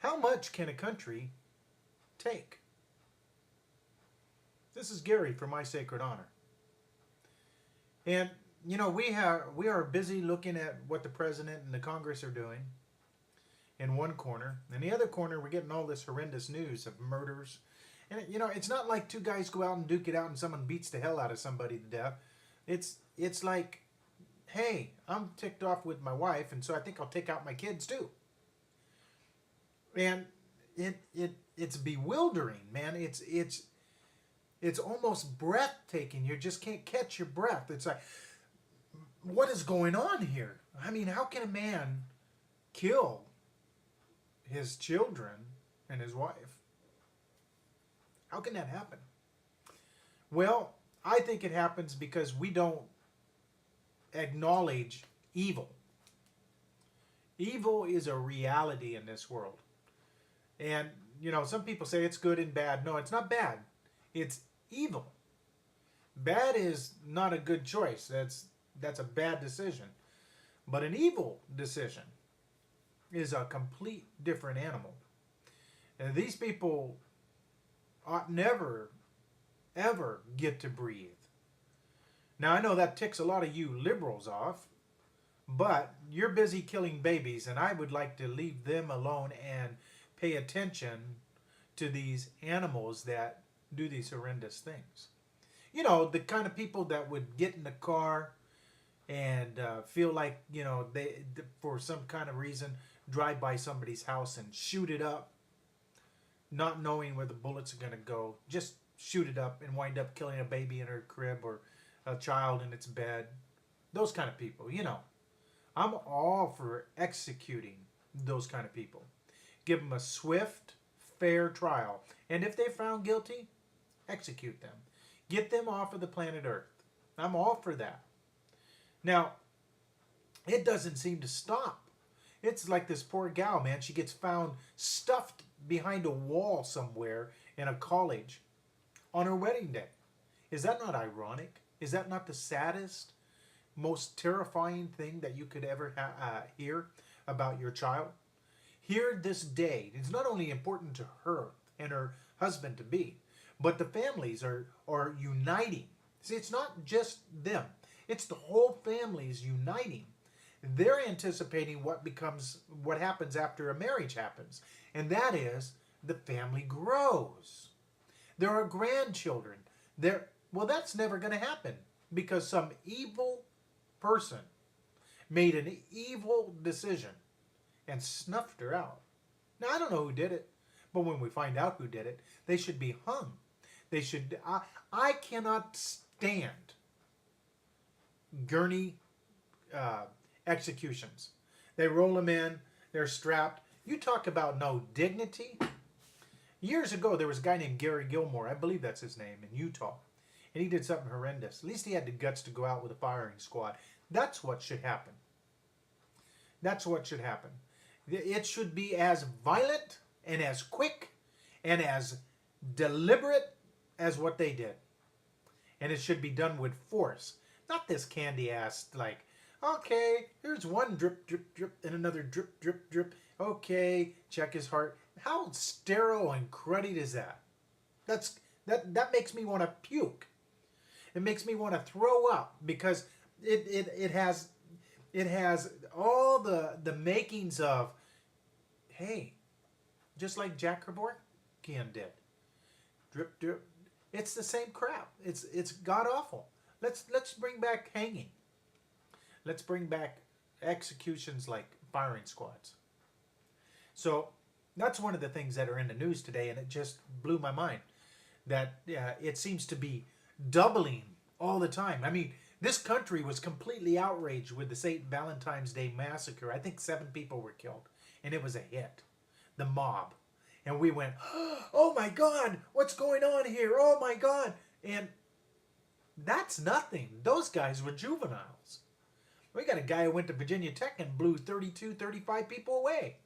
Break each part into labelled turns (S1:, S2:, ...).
S1: How much can a country take? This is Gary for My Sacred Honor. And we are busy looking at what the president and the Congress are doing in one corner. In the other corner, we're getting all this horrendous news of murders. And it's not like two guys go out and duke it out and someone beats the hell out of somebody to death. It's like, hey, I'm ticked off with my wife, and so I think I'll take out my kids too. And it's bewildering, man. It's almost breathtaking. You just can't catch your breath. It's like, what is going on here? I mean, how can a man kill his children and his wife? How can that happen? Well, I think it happens because we don't acknowledge evil. Evil is a reality in this world. And, some people say it's good and bad. No, it's not bad. It's evil. Bad is not a good choice. That's a bad decision. But an evil decision is a complete different animal. And these people ought never, ever get to breathe. Now, I know that ticks a lot of you liberals off, but you're busy killing babies, and I would like to leave them alone and pay attention to these animals that do these horrendous things. The kind of people that would get in the car and feel like, they, for some kind of reason, drive by somebody's house and shoot it up, not knowing where the bullets are going to go, just shoot it up and wind up killing a baby in her crib or a child in its bed. Those kind of people, I'm all for executing those kind of people. Give them a swift, fair trial. And if they're found guilty, execute them. Get them off of the planet Earth. I'm all for that. Now, it doesn't seem to stop. It's like this poor gal, man. She gets found stuffed behind a wall somewhere in a college on her wedding day. Is that not ironic? Is that not the saddest, most terrifying thing that you could ever hear about your child? Here this day, it's not only important to her and her husband to be, but the families are uniting. See, it's not just them. It's the whole families uniting. They're anticipating what happens after a marriage happens. And that is the family grows. There are grandchildren. Well, that's never going to happen because some evil person made an evil decision and snuffed her out. Now, I don't know who did it, but when we find out who did it, they should be hung. They should. I cannot stand gurney executions. They roll them in. They're strapped. You talk about no dignity. Years ago, there was a guy named Gary Gilmore. I believe that's his name, in Utah. And he did something horrendous. At least he had the guts to go out with a firing squad. That's what should happen. That's what should happen. It should be as violent and as quick and as deliberate as what they did. And it should be done with force. Not this candy ass, like, okay, here's one drip, drip, drip, and another drip, drip, drip. Okay, check his heart. How sterile and cruddy is that? That makes me want to puke. It makes me want to throw up because it has all the makings of, hey, just like Jack Kevorkian did. Drip, drip. It's the same crap. It's god awful. Let's bring back hanging. Let's bring back executions like firing squads. So that's one of the things that are in the news today, and it just blew my mind that it seems to be doubling all the time. I mean, this country was completely outraged with the St. Valentine's Day massacre. I think 7 people were killed, and it was a hit. The mob. And we went, oh my God, what's going on here? Oh my God. And that's nothing. Those guys were juveniles. We got a guy who went to Virginia Tech and blew 32, 35 people away.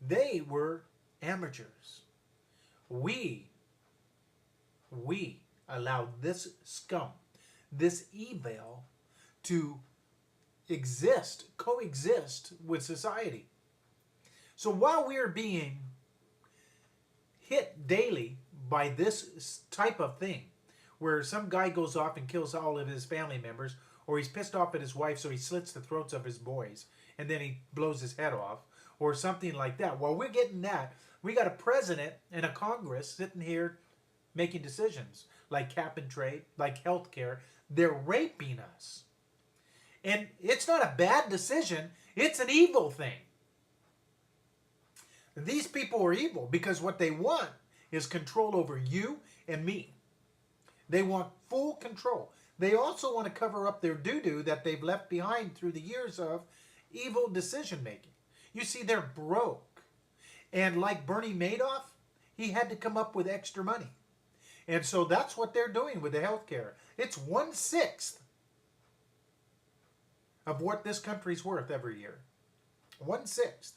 S1: They were amateurs. We allowed this scum, this evil, to coexist with society. So while we are being hit daily by this type of thing, where some guy goes off and kills all of his family members, or he's pissed off at his wife so he slits the throats of his boys and then he blows his head off, or something like that. While we're getting that, we got a president and a Congress sitting here making decisions like cap and trade, like healthcare. They're raping us. And it's not a bad decision, it's an evil thing. These people are evil because what they want is control over you and me. They want full control. They also want to cover up their doo-doo that they've left behind through the years of evil decision making. You see, they're broke. And like Bernie Madoff, he had to come up with extra money. And so that's what they're doing with the healthcare. It's 1/6 of what this country's worth every year. 1/6.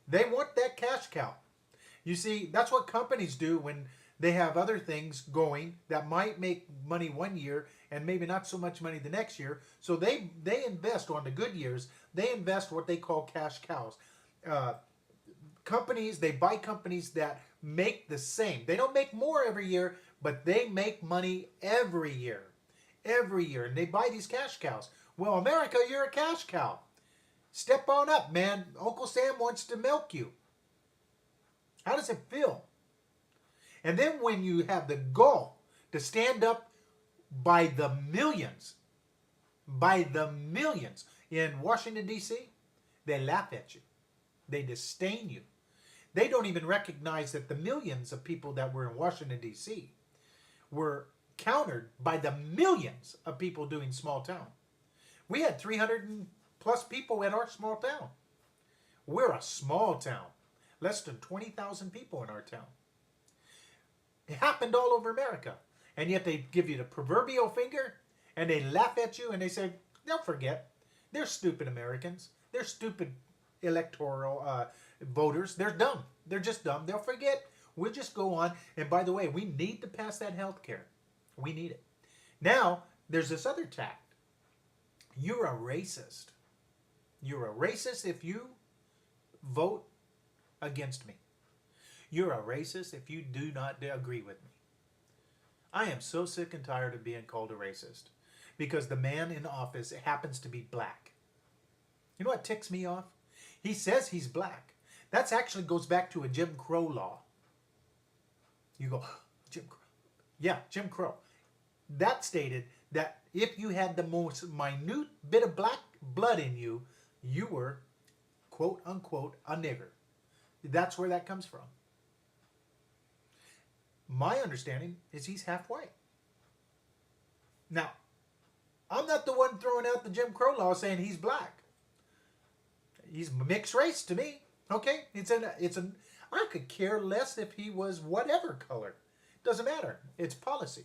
S1: They want that cash cow. You see, that's what companies do when they have other things going that might make money one year and maybe not so much money the next year. So they invest on the good years. They invest what they call cash cows. Companies, they buy companies that make the same. They don't make more every year, but they make money every year. Every year. And they buy these cash cows. Well, America, you're a cash cow. Step on up, man. Uncle Sam wants to milk you. How does it feel? And then when you have the gall to stand up by the millions in Washington, D.C., they laugh at you. They disdain you. They don't even recognize that the millions of people that were in Washington, D.C. were countered by the millions of people doing small town. We had 300 plus people in our small town. We're a small town. Less than 20,000 people in our town. It happened all over America. And yet they give you the proverbial finger and they laugh at you and they say, they'll forget. They're stupid Americans. They're stupid electoral voters. They're dumb. They're just dumb. They'll forget. We'll just go on. And by the way, we need to pass that health care. We need it. Now, there's this other tact. You're a racist. You're a racist if you vote against me. You're a racist if you do not agree with me. I am so sick and tired of being called a racist because the man in office happens to be black. You know what ticks me off? He says he's black. That actually goes back to a Jim Crow law. You go, Jim Crow. Yeah, Jim Crow. That stated that if you had the most minute bit of black blood in you, you were, quote unquote, a nigger. That's where that comes from. My understanding is he's half white. Now, I'm not the one throwing out the Jim Crow law saying he's black. He's mixed race to me. Okay? I could care less if he was whatever color. Doesn't matter. It's policy.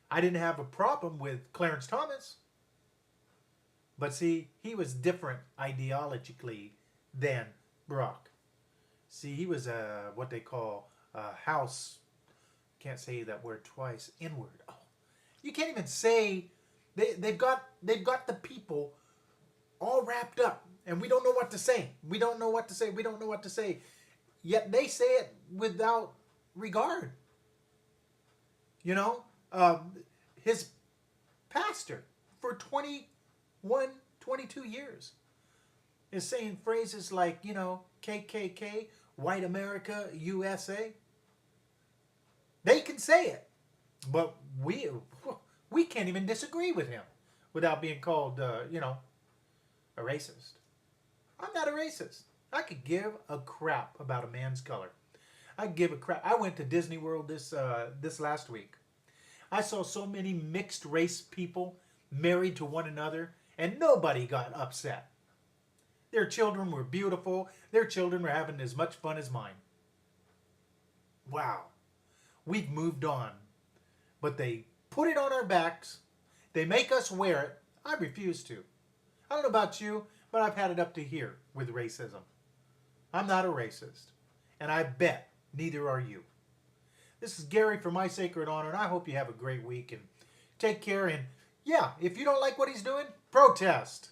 S1: I didn't have a problem with Clarence Thomas. But see, he was different ideologically than Barack. See, he was what they call house, can't say that word twice, N-word. Oh, you can't even say, they've got the people all wrapped up and we don't know what to say. We don't know what to say. We don't know what to say. Yet they say it without regard. You know, his pastor for 21, 22 years is saying phrases like, you know, KKK, white America, USA. They can say it, but we can't even disagree with him without being called, a racist. I'm not a racist. I could give a crap about a man's color. I give a crap. I went to Disney World this last week. I saw so many mixed race people married to one another, and nobody got upset. Their children were beautiful. Their children were having as much fun as mine. Wow. We've moved on. But they put it on our backs. They make us wear it. I refuse to. I don't know about you, but I've had it up to here with racism. I'm not a racist. And I bet neither are you. This is Gary for My Sacred Honor, and I hope you have a great week. And take care. And yeah, if you don't like what he's doing, protest.